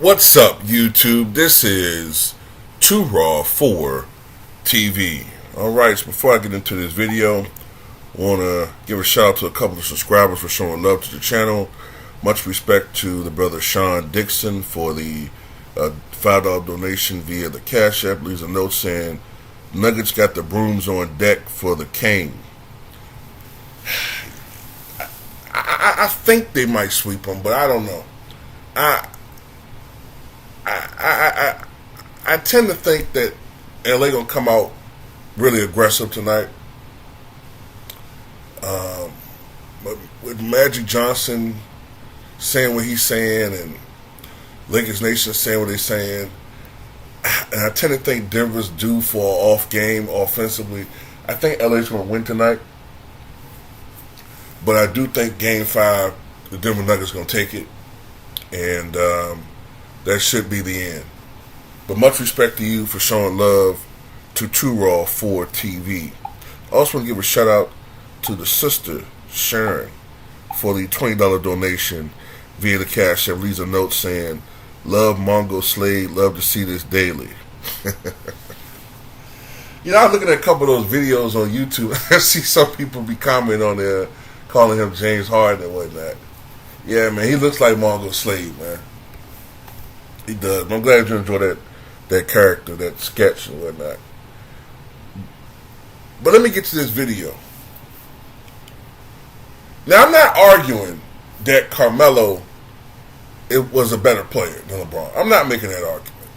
What's up, YouTube? This is Too Raw for TV. Alright, so before I get into this video, I want to give a shout out to a couple of subscribers for showing love to the channel. Much respect to the brother Sean Dixon for the $5 donation via the Cash App. Leaves a note saying, Nuggets got the brooms on deck for the King. I think they might sweep them, but I don't know. I tend to think that LA gonna come out really aggressive tonight. But with Magic Johnson saying what he's saying and Lakers Nation saying what they're saying, and I tend to think Denver's due for an off game offensively. I think LA's gonna win tonight, but I do think Game 5, the Denver Nuggets gonna take it, and that should be the end. But much respect to you for showing love to Too Raw for TV. I also want to give a shout out to the sister, Sharon, for the $20 donation via the Cash App. Leaves a note saying, love Mongo Slade, love to see this daily. I was looking at a couple of those videos on YouTube. I see some people be commenting on there, calling him James Harden and whatnot. Yeah, man, he looks like Mongo Slade, man. He does. I'm glad you enjoy that character, that sketch and whatnot. But let me get to this video. Now, I'm not arguing that Carmelo was a better player than LeBron. I'm not making that argument.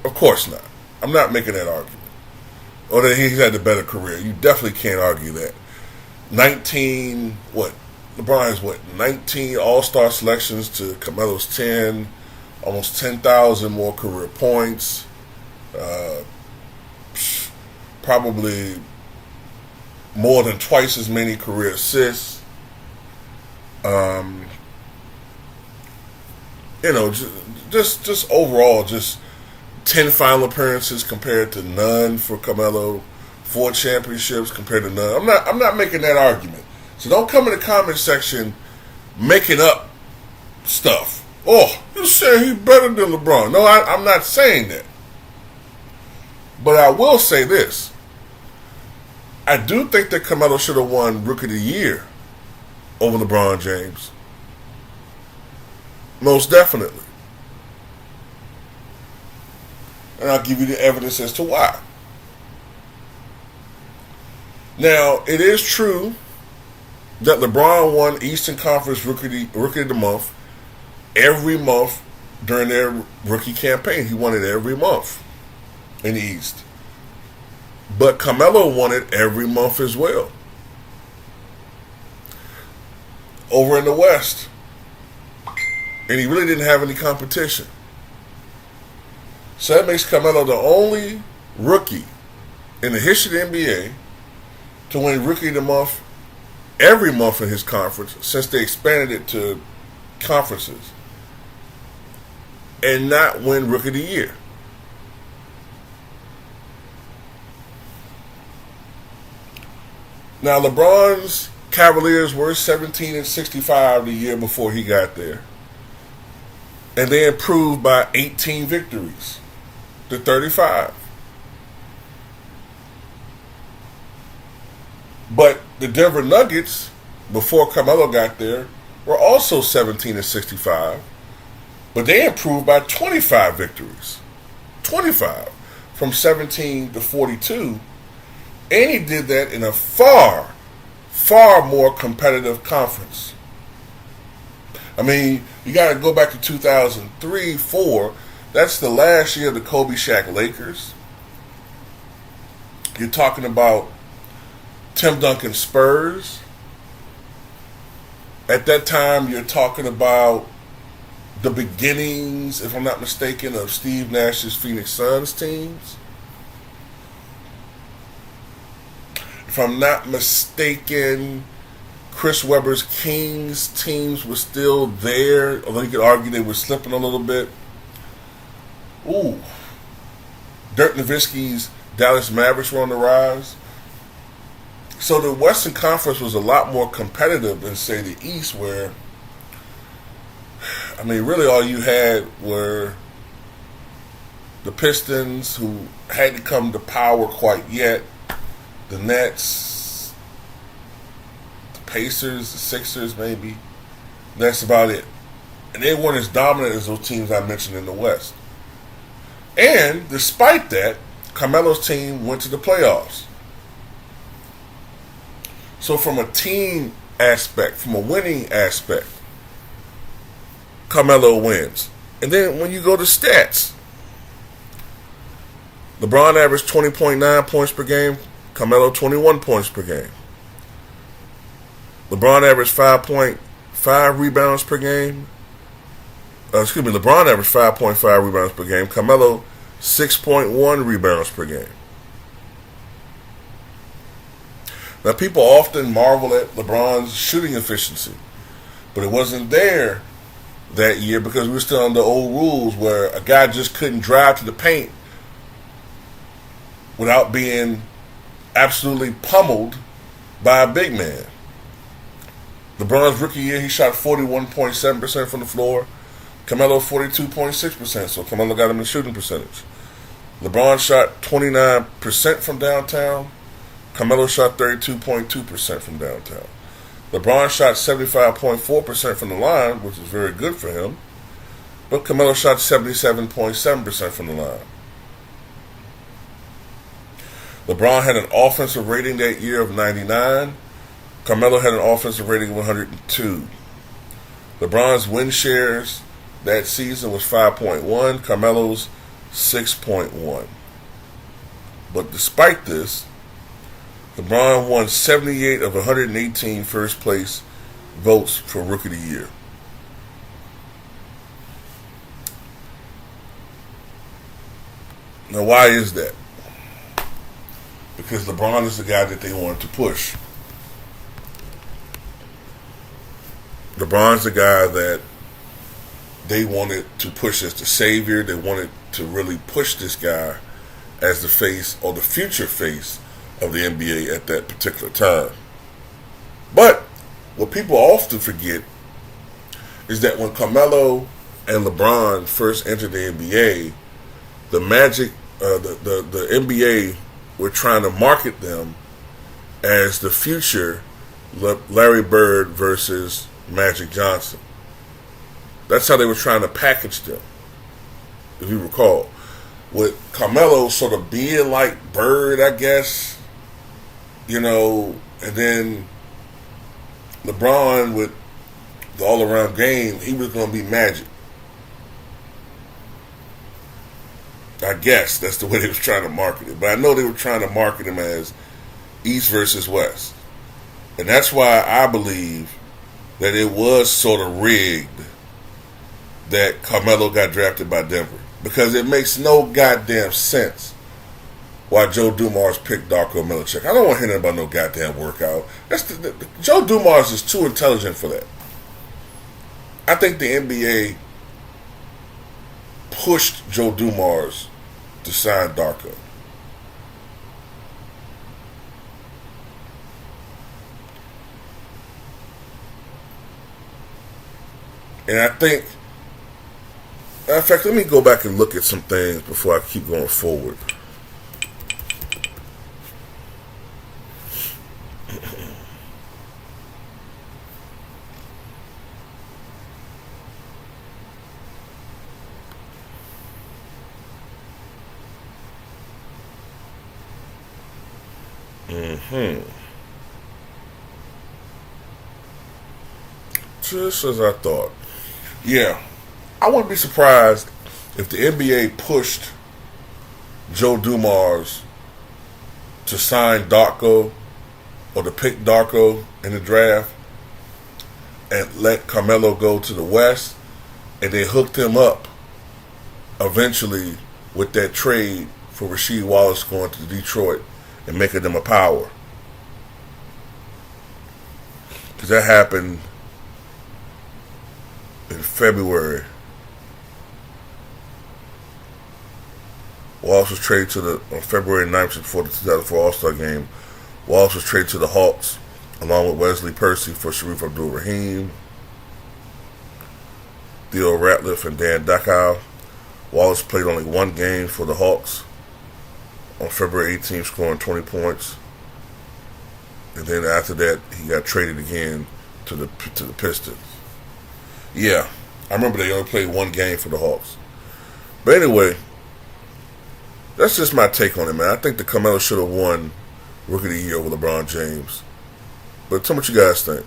Of course not. I'm not making that argument. Or that he's had a better career. You definitely can't argue that. 19, what? LeBron has, 19 All-Star selections to Carmelo's 10. Almost 10,000 more career points. Probably more than twice as many career assists. Just overall, just 10 final appearances compared to none for Carmelo. 4 championships compared to none. I'm not making that argument. So don't come in the comment section making up stuff. Oh, you saying he's better than LeBron. No, I'm not saying that. But I will say this. I do think that Carmelo should have won Rookie of the Year over LeBron James. Most definitely. And I'll give you the evidence as to why. Now, it is true that LeBron won Eastern Conference Rookie of the Month every month during their rookie campaign. He won it every month in the East. But Carmelo won it every month as well. Over in the West. And he really didn't have any competition. So that makes Carmelo the only rookie in the history of the NBA to win Rookie of the Month every month in his conference since they expanded it to conferences, and not win Rookie of the Year. Now, LeBron's Cavaliers were 17-65 the year before he got there, and they improved by 18 victories to 35. But the Denver Nuggets, before Carmelo got there, were also 17-65. But they improved by 25 victories. 25. From 17 to 42. And he did that in a far, far more competitive conference. I mean, you got to go back to 2003-04. That's the last year of the Kobe Shaq Lakers. You're talking about Tim Duncan Spurs. At that time, you're talking about the beginnings, if I'm not mistaken, of Steve Nash's Phoenix Suns teams. If I'm not mistaken, Chris Webber's Kings teams were still there, although you could argue they were slipping a little bit. Ooh. Dirk Nowitzki's Dallas Mavericks were on the rise. So the Western Conference was a lot more competitive than, say, the East, where, I mean, really all you had were the Pistons, who hadn't come to power quite yet, the Nets, the Pacers, the Sixers, maybe. That's about it. And they weren't as dominant as those teams I mentioned in the West. And despite that, Carmelo's team went to the playoffs. So from a team aspect, from a winning aspect, Carmelo wins. And then when you go to stats, LeBron averaged 20.9 points per game, Carmelo 21 points per game. LeBron averaged 5.5 rebounds per game. LeBron averaged 5.5 rebounds per game, Carmelo 6.1 rebounds per game. Now, people often marvel at LeBron's shooting efficiency, but it wasn't there that year because we were still under old rules where a guy just couldn't drive to the paint without being absolutely pummeled by a big man. LeBron's rookie year, he shot 41.7% from the floor. Carmelo 42.6%, so Carmelo got him in shooting percentage. LeBron shot 29% from downtown. Carmelo shot 32.2% from downtown. LeBron shot 75.4% from the line, which is very good for him. But Carmelo shot 77.7% from the line. LeBron had an offensive rating that year of 99. Carmelo had an offensive rating of 102. LeBron's win shares that season was 5.1. Carmelo's 6.1. But despite this, LeBron won 78 of 118 first place votes for Rookie of the Year. Now, why is that? Because LeBron is the guy that they wanted to push. LeBron's the guy that they wanted to push as the savior. They wanted to really push this guy as the face or the future face of the NBA at that particular time. But what people often forget is that when Carmelo and LeBron first entered the NBA, the NBA were trying to market them as the future Larry Bird versus Magic Johnson. That's how they were trying to package them, if you recall. With Carmelo sort of being like Bird, I guess, and then LeBron with the all-around game, he was going to be Magic. I guess that's the way they was trying to market it. But I know they were trying to market him as East versus West. And that's why I believe that it was sort of rigged that Carmelo got drafted by Denver. Because it makes no goddamn sense why Joe Dumars picked Darko Milicic. I don't want to hear nothing about no goddamn workout. Joe Dumars is too intelligent for that. I think the NBA pushed Joe Dumars to sign Darko. And I think, in fact, let me go back and look at some things before I keep going forward. Just as I thought. Yeah. I wouldn't be surprised if the NBA pushed Joe Dumars to sign Darko or to pick Darko in the draft and let Carmelo go to the West, and they hooked him up eventually with that trade for Rasheed Wallace going to Detroit and making them a power. Because that happened in February. Wallace was traded on February 9th before the 2004 All-Star Game. Wallace was traded to the Hawks along with Wesley Percy for Sharif Abdul-Rahim, Theo Ratliff, and Dan Dachau. Wallace played only one game for the Hawks on February 18th, scoring 20 points. And then after that, he got traded again to the Pistons. Yeah, I remember they only played one game for the Hawks. But anyway, that's just my take on it, man. I think that Carmelo should have won Rookie of the Year over LeBron James. But tell me what you guys think.